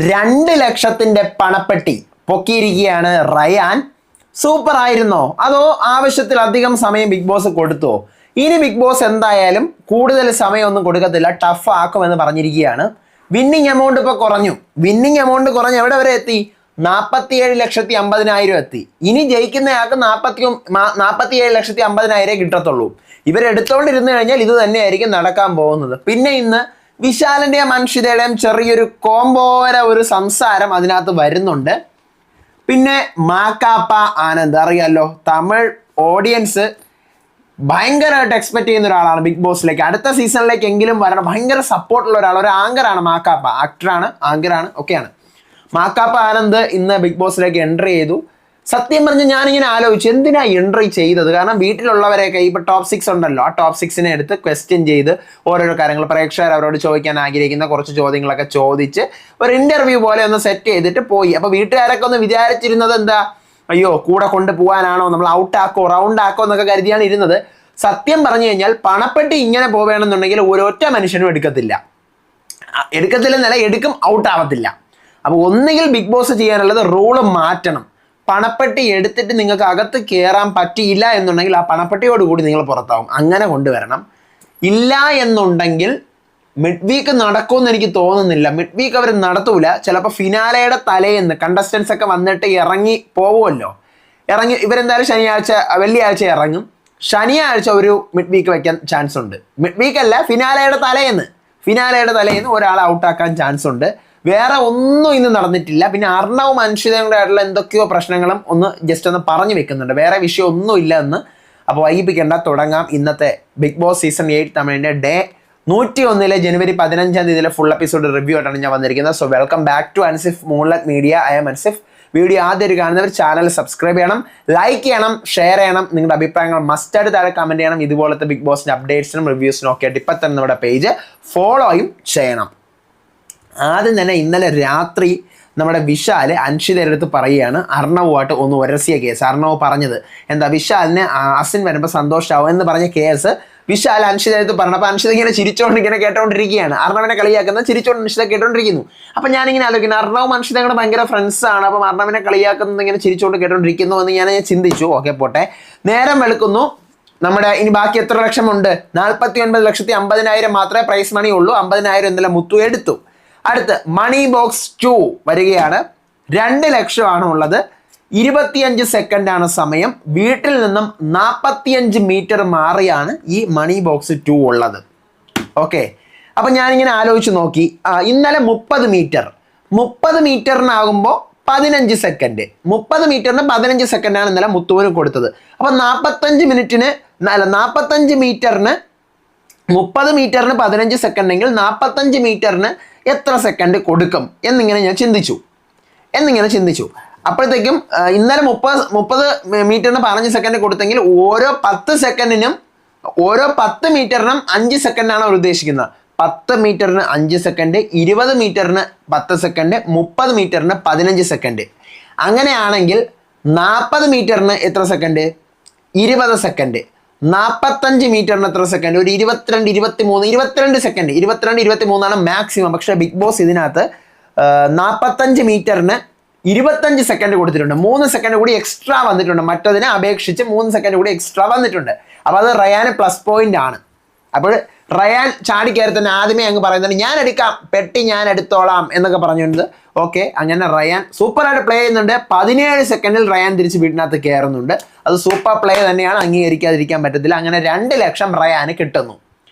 2 ലക്ഷത്തിന്റെ പണപ്പെട്ടി പൊക്കിയിരിക്കുകയാണ് Ryan. Super ആയിരുന്നോ അതോ ആവശ്യത്തിലധികം സമയം ബിഗ് ബോസ് കൊടുത്തോ? ഇനി ബിഗ് ബോസ് എന്തായാലും കൂടുതൽ സമയമൊന്നും കൊടുക്കത്തില്ല, ടഫ് ആക്കുമെന്ന് പറഞ്ഞിരിക്കുകയാണ്. വിന്നിങ് എമൗണ്ട് ഇപ്പോൾ കുറഞ്ഞു. വിന്നിങ് എമൗണ്ട് കുറഞ്ഞ് എവിടെ വരെ എത്തി? 47,50,000 എത്തി. ഇനി ജയിക്കുന്നയാൾക്ക് 47,50,000 കിട്ടത്തുള്ളൂ. ഇവരെടുത്തോണ്ടിരുന്നു കഴിഞ്ഞാൽ ഇത് തന്നെയായിരിക്കും നടക്കാൻ പോകുന്നത്. പിന്നെ ഇന്ന് വിശാലിന്റെയും അൻഷിതയുടെയും ചെറിയൊരു കോംബോര ഒരു സംസാരം അതിനകത്ത് വരുന്നുണ്ട്. പിന്നെ മാക്കാപ്പ ആനന്ദ്, അറിയാലോ, തമിഴ് ഓഡിയൻസ് ഭയങ്കരമായിട്ട് എക്സ്പെക്ട് ചെയ്യുന്ന ഒരാളാണ് ബിഗ് ബോസിലേക്ക്. അടുത്ത സീസണിലേക്ക് എങ്കിലും വരണം. ഭയങ്കര സപ്പോർട്ടുള്ള ഒരാൾ, ഒരു ആങ്കറാണ് മാക്കാപ്പ. ആക്ടറാണ്, ആങ്കറാണ്, ഒക്കെയാണ്. മാക്കാപ്പ ആനന്ദ് ഇന്ന് ബിഗ് ബോസിലേക്ക് എൻട്രി ചെയ്തു. സത്യം പറഞ്ഞ് ഞാനിങ്ങനെ ആലോചിച്ചു എന്തിനാ എൻട്രി ചെയ്തത്. കാരണം വീട്ടിലുള്ളവരെയൊക്കെ ഇപ്പോൾ ടോപ്പ് 6 ഉണ്ടല്ലോ, ആ ടോപ്പ് 6 എടുത്ത് ക്വസ്റ്റ്യൻ ചെയ്ത് ഓരോരോ കാര്യങ്ങൾ പ്രേക്ഷകർ അവരോട് ചോദിക്കാൻ ആഗ്രഹിക്കുന്ന കുറച്ച് ചോദ്യങ്ങളൊക്കെ ചോദിച്ച് ഒരു ഇന്റർവ്യൂ പോലെ ഒന്ന് സെറ്റ് ചെയ്തിട്ട് പോയി. അപ്പോൾ വീട്ടുകാരൊക്കെ ഒന്ന് വിചാരിച്ചിരുന്നത് എന്താ, അയ്യോ കൂടെ കൊണ്ടുപോകാനാണോ, നമ്മൾ ഔട്ടാക്കോ റൗണ്ട് ആക്കോ എന്നൊക്കെ കരുതിയാണ് ഇരുന്നത്. സത്യം പറഞ്ഞു കഴിഞ്ഞാൽ പണപ്പെട്ടി ഇങ്ങനെ പോവുകയാണെന്നുണ്ടെങ്കിൽ ഒരൊറ്റ മനുഷ്യനും എടുക്കത്തില്ലെന്നല്ല, എടുക്കും, ഔട്ട് ആവത്തില്ല. അപ്പോൾ ഒന്നുകിൽ ബിഗ് ബോസ് ചെയ്യാനുള്ളത് റൂള് മാറ്റണം. പണപ്പെട്ടി എടുത്തിട്ട് നിങ്ങൾക്ക് അകത്ത് കയറാൻ പറ്റിയില്ല എന്നുണ്ടെങ്കിൽ ആ പണപ്പെട്ടിയോട് കൂടി നിങ്ങൾ പുറത്താവും. അങ്ങനെ കൊണ്ടുവരണം. ഇല്ല എന്നുണ്ടെങ്കിൽ മിഡ് വീക്ക് നടക്കുമെന്ന് എനിക്ക് തോന്നുന്നില്ല. മിഡ് വീക്ക് അവർ നടത്തൂല. ചിലപ്പോൾ ഫിനാലയുടെ തലേന്ന് കണ്ടസ്റ്റൻസ് ഒക്കെ വന്നിട്ട് ഇറങ്ങി പോവുമല്ലോ. ഇവരെന്തായാലും വെള്ളിയാഴ്ച ഇറങ്ങും. ശനിയാഴ്ച ഒരു മിഡ് വീക്ക് വെക്കാൻ ചാൻസ് ഉണ്ട്. മിഡ് വീക്ക് അല്ല, ഫിനാലയുടെ തലേന്ന് ഒരാളെ ഔട്ടാക്കാൻ ചാൻസ് ഉണ്ട്. വേറെ ഒന്നും ഇന്ന് നടന്നിട്ടില്ല. പിന്നെ അർണവും അൻഷിതയുടെ ആയിട്ടുള്ള എന്തൊക്കെയോ പ്രശ്നങ്ങളും ജസ്റ്റ് ഒന്ന് പറഞ്ഞു വെക്കുന്നുണ്ട്. വേറെ വിഷയം ഒന്നും ഇല്ല എന്ന്. അപ്പോൾ വൈകിപ്പിക്കേണ്ട, തുടങ്ങാം. ഇന്നത്തെ ബിഗ് ബോസ് സീസൺ 8 തമിഴിൻ്റെ ഡേ 101 ജനുവരി 15 ഫുൾ എപ്പിസോഡ് റിവ്യൂ ആയിട്ടാണ് ഞാൻ വന്നിരിക്കുന്നത്. So welcome back to Ansif moonlight media. I am Ansif. Video ആദ്യം കാണുന്നവർ ചാനൽ സബ്സ്ക്രൈബ് ചെയ്യണം, ലൈക്ക് ചെയ്യണം, ഷെയർ ചെയ്യണം. നിങ്ങളുടെ അഭിപ്രായങ്ങൾ മസ്റ്റായിട്ട് താഴെ കമൻറ്റ് ചെയ്യണം. ഇതുപോലത്തെ ബിഗ് ബോസിൻ്റെ അപ്ഡേറ്റ്സിനും റിവ്യൂസിനും ഒക്കെ ആയിട്ട് ഇപ്പം തന്നെ നമ്മുടെ പേജ് ഫോളോയും ചെയ്യണം. ആദ്യം തന്നെ ഇന്നലെ രാത്രി നമ്മുടെ വിശാൽ അൻഷിതയുടെ അടുത്ത് പറയുകയാണ് അർണവുമായിട്ട് ഒന്ന് ഉരസിയ കേസ്. അർണവ് പറഞ്ഞത് എന്താ, വിശാലിന് അസിൻ വരുമ്പോൾ സന്തോഷമാവും എന്ന് പറഞ്ഞ കേസ് വിശാൽ അൻഷിതയുടെ അടുത്ത് പറഞ്ഞപ്പോൾ അൻഷിത ഇങ്ങനെ ചിരിച്ചോണ്ട് ഇങ്ങനെ കേട്ടോണ്ടിരിക്കുകയാണ്. അർണവിനെ കളിയാക്കുന്ന ചിരിച്ചോണ്ട് അൻഷിത കേട്ടോണ്ടിരിക്കുന്നു. അപ്പം ഞാനിങ്ങനെ ആലോചിക്കുന്നു, അർണവും അൻഷിത കൂടെ ഭയങ്കര ഫ്രണ്ട്സാണ്. അപ്പം അർണവിനെ കളിയാക്കുന്നത് ഇങ്ങനെ ചിരിച്ചോണ്ട് കേട്ടോണ്ടിരിക്കുന്നു എന്ന് ഞാൻ ചിന്തിച്ചു. ഓക്കെ പോട്ടെ. നേരം വെളുക്കുന്നു. നമ്മുടെ ഇനി ബാക്കി എത്ര ലക്ഷമുണ്ട്? 49,50,000 മാത്രമേ പ്രൈസ് മണി ഉള്ളൂ. 50,000 ഇന്നലെ മുത്തു എടുത്തു. അടുത്ത് മണി ബോക്സ് 2 വരികയാണ്. 2 ലക്ഷമാണ് ഉള്ളത്. 25 സെക്കൻഡാണ് സമയം. വീട്ടിൽ നിന്നും 45 മീറ്റർ മാറിയാണ് ഈ മണി ബോക്സ് 2 ഉള്ളത്. ഓക്കെ, അപ്പം ഞാനിങ്ങനെ ആലോചിച്ച് നോക്കി. ഇന്നലെ 30 മീറ്ററിനാകുമ്പോൾ 15 സെക്കൻഡ്. 30 മീറ്ററിന് 15 സെക്കൻഡാണ് ഇന്നലെ മുത്തുവിന് കൊടുത്തത്. അപ്പം 45 മീറ്ററിന് 30 മീറ്ററിന് 15 സെക്കൻഡ് എങ്കിൽ 45 മീറ്ററിന് എത്ര സെക്കൻഡ് കൊടുക്കും എന്നിങ്ങനെ ഞാൻ ചിന്തിച്ചു. അപ്പോഴത്തേക്കും ഇന്നലെ 30 മീറ്ററിന് 15 സെക്കൻഡ് കൊടുത്തെങ്കിൽ ഓരോ 10 മീറ്ററിനും 5 സെക്കൻഡാണ് അവർ ഉദ്ദേശിക്കുന്നത്. 10 മീറ്ററിന് 5 സെക്കൻഡ്, 20 മീറ്ററിന് 10 സെക്കൻഡ്, 30 മീറ്ററിന് 15 സെക്കൻഡ്. അങ്ങനെയാണെങ്കിൽ 40 മീറ്ററിന് എത്ര സെക്കൻഡ്? 20 സെക്കൻഡ്. 45 മീറ്ററിന് എത്ര സെക്കൻഡ്? ഒരു 22 സെക്കൻഡ്. 23 മാക്സിമം. പക്ഷേ ബിഗ് ബോസ് ഇതിനകത്ത് 45 മീറ്ററിന് 25 സെക്കൻഡ് കൊടുത്തിട്ടുണ്ട്. 3 സെക്കൻഡ് കൂടി എക്സ്ട്രാ വന്നിട്ടുണ്ട്. മറ്റതിനെ അപേക്ഷിച്ച് 3 സെക്കൻഡ് കൂടി എക്സ്ട്രാ വന്നിട്ടുണ്ട്. അപ്പോൾ അത് റയാന് പ്ലസ് പോയിന്റ് ആണ്. അപ്പോൾ റയാൻ ചാടിക്കയറി തന്നെ ആദ്യമേ അങ്ങ് പറയുന്നുണ്ട് ഞാൻ എടുക്കാം, പെട്ടി ഞാൻ എടുത്തോളാം എന്നൊക്കെ പറഞ്ഞുകൊണ്ട്. ഓക്കെ, അങ്ങനെ റയാൻ സൂപ്പറായിട്ട് പ്ലേ ചെയ്യുന്നുണ്ട്. 17 സെക്കൻഡിൽ റയാൻ തിരിച്ച് വീട്ടിനകത്ത് കയറുന്നുണ്ട്. അത് സൂപ്പർ പ്ലേ തന്നെയാണ്, അംഗീകരിക്കാതിരിക്കാൻ പറ്റത്തില്ല. അങ്ങനെ 2 ലക്ഷം റയാന് കിട്ടുന്നു.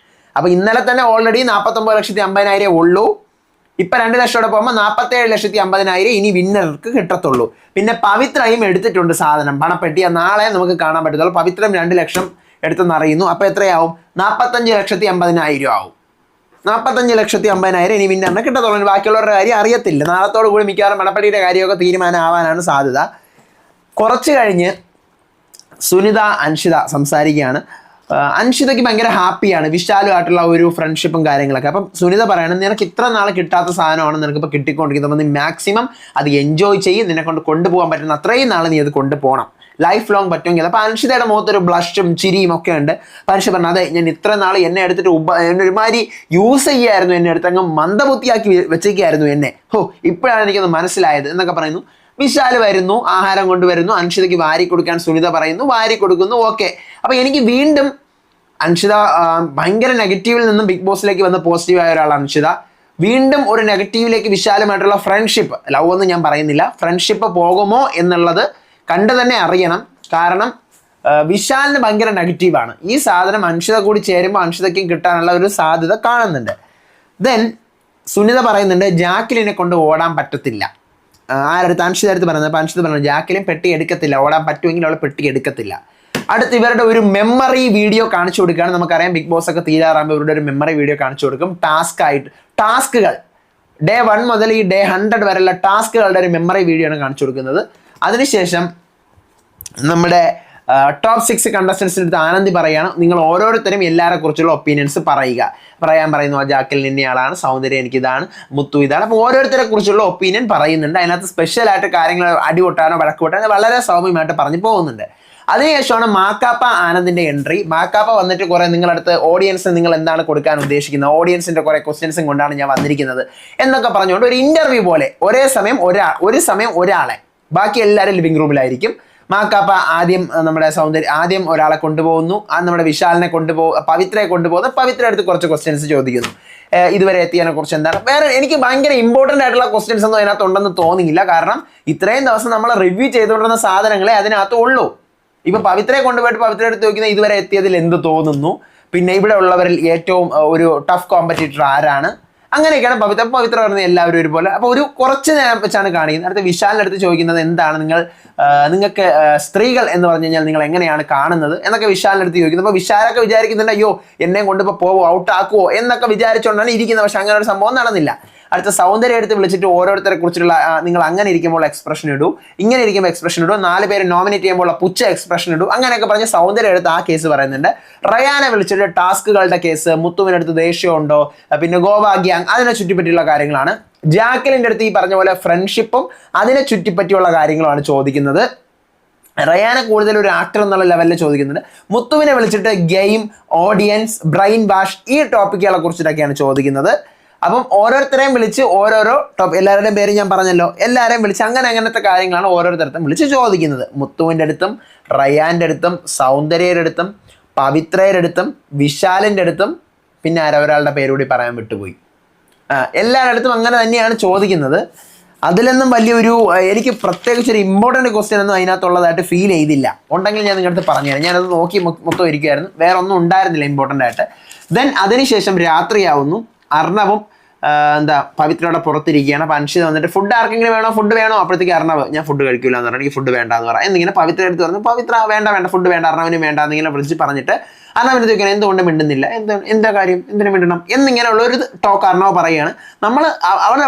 അപ്പോൾ ഇന്നലെ തന്നെ ഓൾറെഡി 49,50,000 ഉള്ളൂ. ഇപ്പം 2 ലക്ഷത്തോടെ പോകുമ്പോൾ 47,50,000 ഇനി വിന്നർക്ക് കിട്ടത്തുള്ളൂ. പിന്നെ പവിത്രയും എടുത്തിട്ടുണ്ട് സാധനം, പണപ്പെട്ടി. നാളെ നമുക്ക് കാണാൻ പറ്റത്തുള്ളൂ. പവിത്രം 2 ലക്ഷം എടുത്തെന്ന് അറിയുന്നു. അപ്പോൾ എത്രയാവും? 45,50,000 ആവും. 45,50,000 ഇനി വിന്നറിന് കിട്ടത്തുള്ളൂ. ബാക്കിയുള്ളവരുടെ കാര്യം അറിയത്തില്ല. നാളത്തോടു കൂടി മിക്കവാറും പണപ്പെട്ടിയുടെ കാര്യമൊക്കെ തീരുമാനമാവാനാണ് സാധ്യത. കുറച്ച് കഴിഞ്ഞ് സുനിത അൻഷിത സംസാരിക്കുകയാണ്. അൻഷിതയ്ക്ക് ഭയങ്കര ഹാപ്പിയാണ് വിശാലുമായിട്ടുള്ള ഒരു ഫ്രണ്ട്ഷിപ്പും കാര്യങ്ങളൊക്കെ. അപ്പം സുനിത പറയണം നിനക്ക് ഇത്ര നാൾ കിട്ടാത്ത സാധനമാണ് നിനക്കിപ്പോൾ കിട്ടിക്കൊണ്ടിരിക്കുന്നത്. അപ്പം നീ മാക്സിമം അത് എൻജോയ് ചെയ്യും. നിന്നെ കൊണ്ടുപോകാൻ പറ്റുന്ന അത്രയും നാൾ നീ അത് കൊണ്ടുപോകണം. ലൈഫ് ലോങ് പറ്റുമെങ്കിൽ. അപ്പോൾ അൻഷിതയുടെ മുഖത്തൊരു ബ്ലഷും ചിരിയും ഒക്കെ ഉണ്ട്. അപ്പോൾ അൻഷിത പറഞ്ഞു അതെ ഞാൻ ഇത്ര നാൾ എന്നെ എടുത്തിട്ട് എന്നെ ഒരുമാതിരി യൂസ് ചെയ്യായിരുന്നു, എന്നെ എടുത്ത് അങ്ങ് മന്ദബുദ്ധിയാക്കി വെച്ചേക്കായിരുന്നു എന്നെ. ഇപ്പോഴാണ് എനിക്കൊന്ന് മനസ്സിലായത് എന്നൊക്കെ പറയുന്നു. വിശാൽ വരുന്നു, ആഹാരം കൊണ്ടുവരുന്നു, അൻഷിതയ്ക്ക് വാരി കൊടുക്കാൻ സുനിത പറയുന്നു, വാരി കൊടുക്കുന്നു. ഓക്കെ. അപ്പോൾ എനിക്ക് വീണ്ടും അൻഷിത ഭയങ്കര നെഗറ്റീവിൽ നിന്നും ബിഗ് ബോസിലേക്ക് വന്ന് പോസിറ്റീവായ ഒരാളാണ് അൻഷിത. വീണ്ടും ഒരു നെഗറ്റീവിലേക്ക് വിശാലമായിട്ടുള്ള ഫ്രണ്ട്ഷിപ്പ്, ലവ് ഒന്നും ഞാൻ പറയുന്നില്ല, ഫ്രണ്ട്ഷിപ്പ് പോകുമോ എന്നുള്ളത് കണ്ടു തന്നെ അറിയണം. കാരണം വിശാലിന് ഭയങ്കര നെഗറ്റീവാണ്. ഈ സാധനം അൻഷിത കൂടി ചേരുമ്പോൾ അൻഷിതയ്ക്കും കിട്ടാനുള്ള ഒരു സാധ്യത കാണുന്നുണ്ട്. ദെൻ സുനിത പറയുന്നുണ്ട് ജാക്കിലിനെ കൊണ്ട് ഓടാൻ പറ്റത്തില്ല. ആരടുത്ത്? അൻഷിത അടുത്ത് പറയുന്നത്. അപ്പോൾ അൻഷിത പറഞ്ഞു ജാക്കിലിൻ പെട്ടി എടുക്കത്തില്ല, ഓടാൻ പറ്റുമെങ്കിൽ അവൾ പെട്ടി എടുക്കത്തില്ല. അടുത്ത് ഇവരുടെ ഒരു മെമ്മറി വീഡിയോ കാണിച്ചു കൊടുക്കുകയാണ്. നമുക്കറിയാം ബിഗ് ബോസ് ഒക്കെ തീരാറാകുമ്പോൾ ഇവരുടെ ഒരു മെമ്മറി വീഡിയോ കാണിച്ചു കൊടുക്കും. ടാസ്കുകൾ ഡേ 1 മുതൽ ഈ ഡേ 100 വരെയുള്ള ടാസ്കുകളുടെ ഒരു മെമ്മറി വീഡിയോ ആണ് കാണിച്ചു കൊടുക്കുന്നത്. അതിനുശേഷം നമ്മുടെ ടോപ്പ് 6 കണ്ടസ്റ്റൻസിൻ്റെ അടുത്ത് ആനന്ദി പറയുകയാണ് നിങ്ങൾ ഓരോരുത്തരും എല്ലാവരെ കുറിച്ചുള്ള ഒപ്പീനിയൻസ് പറയുന്നു. ജാക്കിൽ നിന്നെയാളാണ്, സൗന്ദര്യം എനിക്കിതാണ്, മുത്തു ഇതാണ്. അപ്പോൾ ഓരോരുത്തരെ കുറിച്ചുള്ള ഒപ്പീനിയൻ പറയുന്നുണ്ട്. അതിനകത്ത് സ്പെഷ്യലായിട്ട് കാര്യങ്ങൾ അടികൊട്ടാനോ വഴക്ക് കൊട്ടാനോ വളരെ സൗമ്യമായിട്ട് പറഞ്ഞു പോകുന്നുണ്ട്. അതിനുശേഷമാണ് മാക്കാപ്പ ആനന്ദിന്റെ എൻട്രി. മാക്കാപ്പ വന്നിട്ട് കുറെ നിങ്ങളടുത്ത് ഓഡിയൻസിന് നിങ്ങൾ എന്താണ് കൊടുക്കാൻ ഉദ്ദേശിക്കുന്നത്, ഓഡിയൻസിന്റെ കുറെ ക്വസ്റ്റ്യൻസും കൊണ്ടാണ് ഞാൻ വന്നിരിക്കുന്നത് എന്നൊക്കെ പറഞ്ഞുകൊണ്ട് ഒരു ഇന്റർവ്യൂ പോലെ ഒരു സമയം ഒരാളെ, ബാക്കി എല്ലാവരും ലിവിംഗ് റൂമിലായിരിക്കും. മാക്കാപ്പ ആദ്യം നമ്മുടെ ആദ്യം ഒരാളെ കൊണ്ടുപോകുന്നു, നമ്മുടെ വിശാലിനെ പവിത്രയെ കൊണ്ടുപോകുന്നു. പവിത്ര അടുത്ത് കുറച്ച് ക്വസ്റ്റ്യൻസ് ചോദിക്കുന്നു. ഇതുവരെ എത്തിയതിനെ കുറിച്ച് എന്താണ്, വേറെ എനിക്ക് ഭയങ്കര ഇമ്പോർട്ടൻ്റ് ആയിട്ടുള്ള ക്വസ്റ്റ്യൻസ് ഒന്നും അതിനകത്ത് ഉണ്ടെന്ന് തോന്നിയില്ല. കാരണം ഇത്രയും ദിവസം നമ്മൾ റിവ്യൂ ചെയ്തുകൊണ്ടിരുന്ന സാധനങ്ങളെ അതിനകത്ത് ഉള്ളൂ. ഇപ്പൊ പവിത്രയെ കൊണ്ടുപോയിട്ട് പവിത്ര എടുത്ത് നോക്കുന്ന ഇതുവരെ എത്തിയതിൽ എന്ത് തോന്നുന്നു, പിന്നെ ഇവിടെ ഉള്ളവരിൽ ഏറ്റവും ഒരു ടഫ് കോമ്പറ്റീറ്റർ ആരാണ്, അങ്ങനെയൊക്കെയാണ് പവിത്ര പറയുന്നത് എല്ലാവരും ഒരുപോലെ. അപ്പോൾ ഒരു കുറച്ച് നേരം വെച്ചാണ് കാണിക്കുന്നത്. അടുത്ത വിശാലിൻ്റെ അടുത്ത് ചോദിക്കുന്നത് എന്താണ് നിങ്ങൾക്ക് സ്ത്രീകൾ എന്ന് പറഞ്ഞു കഴിഞ്ഞാൽ നിങ്ങൾ എങ്ങനെയാണ് കാണുന്നത് എന്നൊക്കെ വിശാലിൻ്റെ അടുത്ത് ചോദിക്കുന്നത്. അപ്പോൾ വിശാലൊക്കെ വിചാരിക്കുന്നുണ്ട് അയ്യോ എന്നെ കൊണ്ടിപ്പോൾ പോവോ ഔട്ട് ആക്കുവോ എന്നൊക്കെ വിചാരിച്ചുകൊണ്ടാണ് ഇരിക്കുന്നത്. പക്ഷെ അങ്ങനെ ഒരു സംഭവം നടന്നില്ല. അടുത്ത സൗന്ദര്യം എടുത്ത് വിളിച്ചിട്ട് ഓരോരുത്തരെ കുറിച്ചുള്ള നിങ്ങൾ അങ്ങനെ ഇരിക്കുമ്പോൾ എക്സ്പ്രഷൻ ഇടൂ, ഇങ്ങനെ ഇരിക്കുമ്പോൾ എക്സ്പ്രഷൻ ഇടൂ, 4 പേര് നോമിനേറ്റ് ചെയ്യുമ്പോൾ പുച്ഛ എക്സ്പ്രഷൻ ഇടൂ, അങ്ങനെയൊക്കെ പറഞ്ഞ് സൗന്ദര്യം എടുത്ത് ആ കേസ് പറയുന്നുണ്ട്. റയാനെ വിളിച്ചിട്ട് ടാസ്കുകളുടെ കേസ്, മുത്തുവിനടുത്ത് ദേഷ്യമുണ്ടോ, പിന്നെ ഗോവ ഗ്യാങ് അതിനെ ചുറ്റിപ്പറ്റിയുള്ള കാര്യങ്ങളാണ്. ജാക്കലിൻ്റെ അടുത്ത് ഈ പറഞ്ഞ പോലെ ഫ്രണ്ട്ഷിപ്പും അതിനെ ചുറ്റിപ്പറ്റിയുള്ള കാര്യങ്ങളുമാണ് ചോദിക്കുന്നത്. റയാനെ കൂടുതൽ ഒരു ആക്ടർ എന്നുള്ള ലെവലിൽ ചോദിക്കുന്നുണ്ട്. മുത്തുവിനെ വിളിച്ചിട്ട് ഗെയിം, ഓഡിയൻസ്, ബ്രെയിൻ വാഷ് ഈ ടോപ്പിക്കുകളെ കുറിച്ചിട്ടൊക്കെയാണ് ചോദിക്കുന്നത്. അപ്പം ഓരോരുത്തരെയും വിളിച്ച് ഓരോരോ എല്ലാവരുടെയും പേര് ഞാൻ പറഞ്ഞല്ലോ, എല്ലാവരെയും വിളിച്ച് അങ്ങനത്തെ കാര്യങ്ങളാണ് ഓരോരുത്തരത്തും വിളിച്ച് ചോദിക്കുന്നത്. മുത്തുവിൻ്റെ അടുത്തും റയാൻ്റെ അടുത്തും സൗന്ദര്യയുടെ അടുത്തും പവിത്രയുടെ അടുത്തും വിശാലിൻ്റെ അടുത്തും പിന്നെ ഒരാളുടെ പേരുകൂടി പറയാൻ വിട്ടുപോയി. എല്ലാവരുടെ അടുത്തും അങ്ങനെ തന്നെയാണ് ചോദിക്കുന്നത്. അതിലൊന്നും വലിയൊരു എനിക്ക് പ്രത്യേകിച്ച് ഒരു ഇമ്പോർട്ടൻറ്റ് ക്വസ്റ്റ്യൻ ഒന്നും അതിനകത്തുള്ളതായിട്ട് ഫീൽ ചെയ്തില്ല. ഉണ്ടെങ്കിൽ ഞാൻ നിങ്ങളുടെ അടുത്ത് പറഞ്ഞുതരാം. ഞാനത് നോക്കി മൊത്തം ഇരിക്കുമായിരുന്നു, വേറെ ഒന്നും ഉണ്ടായിരുന്നില്ല ഇമ്പോർട്ടൻ്റ് ആയിട്ട്. ദെൻ അതിനുശേഷം രാത്രിയാവുന്നു. അർണവും പവിത്രയുടെ പുറത്തിരിക്കുകയാണ്. അപ്പോൾ അൻഷിത വന്നിട്ട് ഫുഡ് ആർക്കെങ്കിലും ഫുഡ് വേണോ? അപ്പോഴത്തേക്ക് അർണവ് ഞാൻ ഫുഡ് കഴിക്കില്ല എന്ന് പറഞ്ഞു, എനിക്ക് ഫുഡ് വേണ്ട എന്ന് പറയാം. എന്നിങ്ങനെ പവിത്ര എടുത്ത് പറഞ്ഞു പവിത്ര വേണ്ട ഫുഡ് വേണ്ട, അർണവിന് വേണ്ട എന്നിങ്ങനെ വിളിച്ച് പറഞ്ഞിട്ട് അർണവിന് ചോദിക്കണം എന്തുകൊണ്ട് മിണ്ടുന്നില്ല, എന്താ കാര്യം, എന്തിനു മിണ്ടണം എന്നിങ്ങനെയുള്ള ഒരു ടോക്ക് അർണവ് പറയുകയാണ്.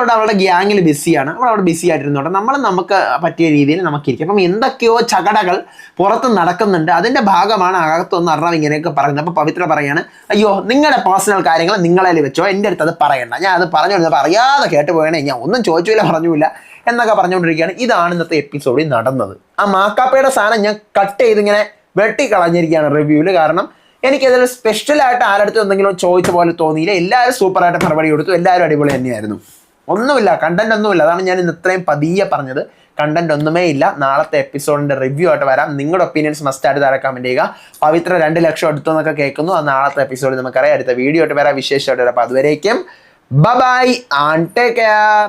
അവളുടെ ഗ്യാങ്ങിൽ ബിസിയാണ്, അവിടെ ബിസി ആയിട്ടിരുന്നോട്ടെ, നമുക്ക് പറ്റിയ രീതിയിൽ നമുക്കിരിക്കും. അപ്പം എന്തൊക്കെയോ ചകടകൾ പുറത്ത് നടക്കുന്നുണ്ട്, അതിൻ്റെ ഭാഗമാണ് അകത്തൊന്ന് അർണവ് ഇങ്ങനെയൊക്കെ പറയുന്നത്. അപ്പോൾ പവിത്ര പറയാണ് അയ്യോ നിങ്ങളുടെ പേഴ്സണൽ കാര്യങ്ങൾ നിങ്ങളതിൽ വെച്ചോ, എൻ്റെ അടുത്ത് അത് പറയണ്ട, ഞാൻ അത് പറഞ്ഞുകൊണ്ടിരുന്നപ്പോൾ അറിയാതെ കേട്ട് പോയണേ, ഞാൻ ഒന്നും ചോദിച്ചില്ല പറഞ്ഞില്ല എന്നൊക്കെ പറഞ്ഞുകൊണ്ടിരിക്കുകയാണ്. ഇതാണ് ഇന്നത്തെ എപ്പിസോഡിൽ നടന്നത്. ആ മാക്കാപ്പയുടെ സാധനം ഞാൻ കട്ട് ചെയ്ത് ഇങ്ങനെ വെട്ടിക്കളഞ്ഞിരിക്കുകയാണ് റിവ്യൂവിൽ. കാരണം എനിക്കതിൽ സ്പെഷ്യലായിട്ട് ആരടുത്തും എന്തെങ്കിലും ചോദിച്ച പോലെ തോന്നിയില്ല. എല്ലാവരും സൂപ്പറായിട്ട് മറുപടി കൊടുത്തു, എല്ലാവരും അടിപൊളി തന്നെയായിരുന്നു. ഒന്നുമില്ല, കണ്ടന്റ് ഒന്നുമില്ല. അതാണ് ഞാൻ ഇന്ന് ഇത്രയും പതിയെ പറഞ്ഞത്. കണ്ടന്റ് ഒന്നുമേ ഇല്ല. നാളത്തെ എപ്പിസോഡിന്റെ റിവ്യൂ ആയിട്ട് വരാം. നിങ്ങളുടെ ഒപ്പീനിയൻസ് മസ്റ്റായിട്ട് താഴെ കമന്റ് ചെയ്യുക. പവിത്ര 2 ലക്ഷം എടുത്തു എന്നൊക്കെ കേൾക്കുന്നു. അത് നാളത്തെ എപ്പിസോഡിൽ നമുക്കറിയാം. അടുത്ത വീഡിയോ ആയിട്ട് വരാം, വിശേഷമായിട്ട് വരാം. അപ്പോൾ അതുവരേക്കും ബൈ ആൻഡ് ടേക്ക് കെയർ.